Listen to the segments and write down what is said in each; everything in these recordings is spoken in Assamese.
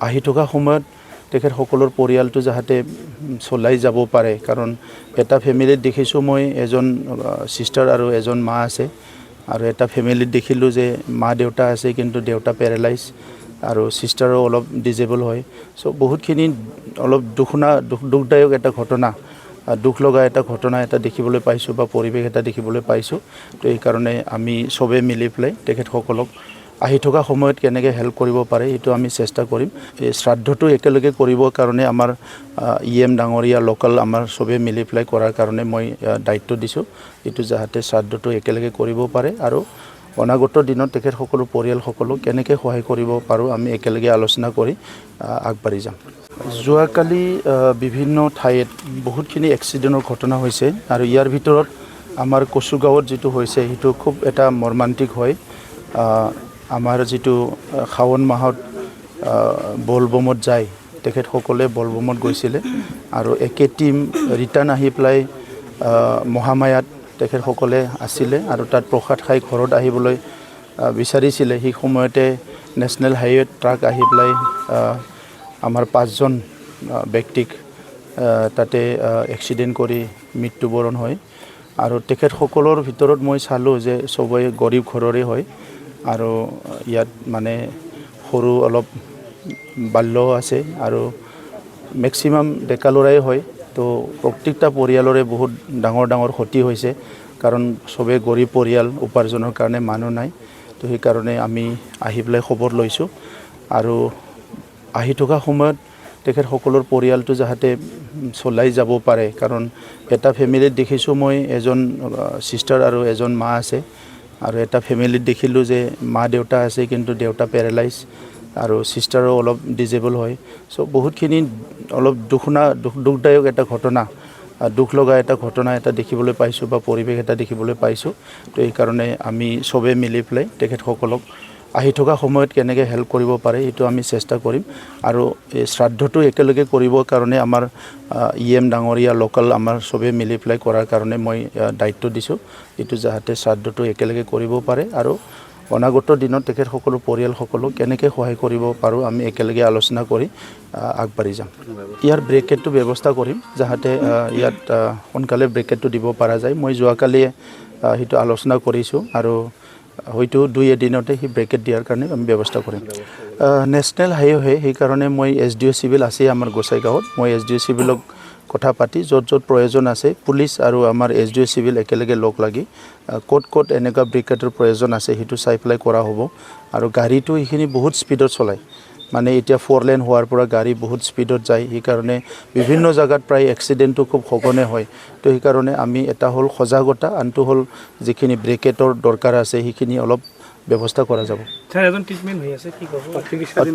আহি থকা সময়ত তেখেতসকলৰ পৰিয়ালটো যাতে চলাই যাব পাৰে, কাৰণ এটা ফেমিলিত দেখিছোঁ মই এজন সিষ্টাৰ আৰু এজন মা আছে, আৰু এটা ফেমিলিত দেখিলোঁ যে মা দেউতা আছে কিন্তু দেউতা পেৰালাইজ আৰু সিষ্টাৰো অলপ ডিজেবল হয়। চ' বহুতখিনি অলপ দুখদায়ক এটা ঘটনা, দুখ লগা এটা ঘটনা এটা দেখিবলৈ পাইছোঁ বা পৰিৱেশ এটা দেখিবলৈ পাইছোঁ। তো এইকাৰণে আমি চবে মিলি পেলাই তেখেতসকলক আহি থকা সময়ত কেনেকৈ হেল্প কৰিব পাৰে এইটো আমি চেষ্টা কৰিম। এই শ্ৰাদ্ধটো একেলগে কৰিবৰ কাৰণে আমাৰ EM ডাঙৰীয়া লোকেল আমাৰ চবে মিলি পেলাই কৰাৰ কাৰণে মই দায়িত্ব দিছোঁ, এইটো যাতে শ্ৰাদ্ধটো একেলগে কৰিব পাৰে আৰু অনাগত দিনত তেখেতসকলৰ পৰিয়ালসকলক কেনেকৈ সহায় কৰিব পাৰোঁ আমি একেলগে আলোচনা কৰি আগবাঢ়ি যাম। যোৱাকালি বিভিন্ন ঠাইত বহুতখিনি এক্সিডেণ্টৰ ঘটনা হৈছে, আৰু ইয়াৰ ভিতৰত আমাৰ কচুগাঁৱত যিটো হৈছে সেইটো খুব এটা মৰ্মান্তিক হয়। আমাৰ যিটো শাওণ মাহত বলবমত যায়, তেখেতসকলে বলবমত গৈছিলে আৰু একে টিম ৰিটাৰ্ণ আহি পেলাই মহামায়াত তেখেতসকলে আছিলে আৰু তাত প্ৰসাদ খাই ঘৰত আহিবলৈ বিচাৰিছিলে। সেই সময়তে নেশ্যনেল হাইৱেত ট্ৰাক আহি পেলাই আমাৰ 5জন ব্যক্তিক তাতে এক্সিডেণ্ট কৰি মৃত্যুবৰণ হয়। আৰু তেখেতসকলৰ ভিতৰত মই চালোঁ যে চবেই গৰীব ঘৰৰে হয়, আৰু ইয়াত মানে সৰু অলপ বাল্যও আছে আৰু মেক্সিমাম ডেকা ল'ৰাই হয়। তো প্ৰত্যেকটা পৰিয়ালৰে বহুত ডাঙৰ ক্ষতি হৈছে, কাৰণ চবেই গৰীব পৰিয়াল, উপাৰ্জনৰ কাৰণে মানুহ নাই। তো সেইকাৰণে আমি আহি পেলাই খবৰ লৈছোঁ, আৰু আহি থকা সময়ত তেখেতসকলৰ পৰিয়ালটো যাতে চলাই যাব পাৰে, কাৰণ এটা ফেমিলিত দেখিছোঁ মই এজন সিষ্টাৰ আৰু এজন মা আছে, আৰু এটা ফেমিলিত দেখিলোঁ যে মা দেউতা আছে কিন্তু দেউতা পেৰালাইজ আৰু সিষ্টাৰো অলপ ডিজেবল হয়। চ' বহুতখিনি অলপ দুখদায়ক এটা ঘটনা, দুখ লগা এটা ঘটনা এটা দেখিবলৈ পাইছোঁ বা পৰিৱেশ এটা দেখিবলৈ পাইছোঁ। তো এইকাৰণে আমি চবে মিলি পেলাই তেখেতসকলক আহি থকা সময়ত কেনেকৈ হেল্প কৰিব পাৰে এইটো আমি চেষ্টা কৰিম। আৰু এই শ্ৰাদ্ধটো একেলগে কৰিবৰ কাৰণে আমাৰ EM ডাঙৰীয়া লোকেল আমাৰ চবে মিলি পেলাই কৰাৰ কাৰণে মই দায়িত্ব দিছোঁ, এইটো যাতে শ্ৰাদ্ধটো একেলগে কৰিব পাৰে আৰু অনাগত দিনত তেখেতসকলৰ পৰিয়ালসকলক কেনেকৈ সহায় কৰিব পাৰোঁ আমি একেলগে আলোচনা কৰি আগবাঢ়ি যাম। ইয়াৰ ব্ৰেকেটটো ব্যৱস্থা কৰিম, যাতে ইয়াত সোনকালে ব্ৰেকেটটো দিব পৰা যায়। মই যোৱাকালি সেইটো আলোচনা কৰিছোঁ, আৰু হয়তো 2-এদিনতে সেই ব্ৰেকেট দিয়াৰ কাৰণে আমি ব্যৱস্থা কৰিম। নেশ্যনেল হাইৱে সেইকাৰণে মই SDO চিভিল আছে আমাৰ গোসাইগাঁৱত, মই SDO চিভিলক কথা পাতি য'ত প্ৰয়োজন আছে পুলিচ আৰু আমাৰ SDO চিভিল একেলগে লগ লাগি ক'ত এনেকুৱা ব্ৰেকেটৰ প্ৰয়োজন আছে সেইটো চাই পেলাই কৰা হ'ব। আৰু গাড়ীটো এইখিনি বহুত স্পীডত চলায়, মানে এতিয়া 4 লেন হোৱাৰ পৰা গাড়ী বহুত স্পীডত যায়, সেইকাৰণে বিভিন্ন জাগাত প্ৰায় এক্সিডেণ্টটো খুব সঘনে হয়। তো সেইকাৰণে আমি এটা হ'ল সজাগতা, আনটো হ'ল যিখিনি ব্ৰেকেটৰ দৰকাৰ আছে সেইখিনি অলপ ব্যৱস্থা কৰা যাব।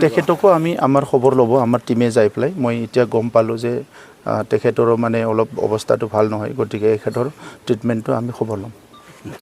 তেখেতকো আমি আমাৰ খবৰ ল'ব, আমাৰ টিমে যাই পেলাই। মই এতিয়া গম পালোঁ যে তেখেতৰো মানে অলপ অৱস্থাটো ভাল নহয়, গতিকে তেখেতৰ ট্ৰিটমেণ্টটো আমি খবৰ ল'ম।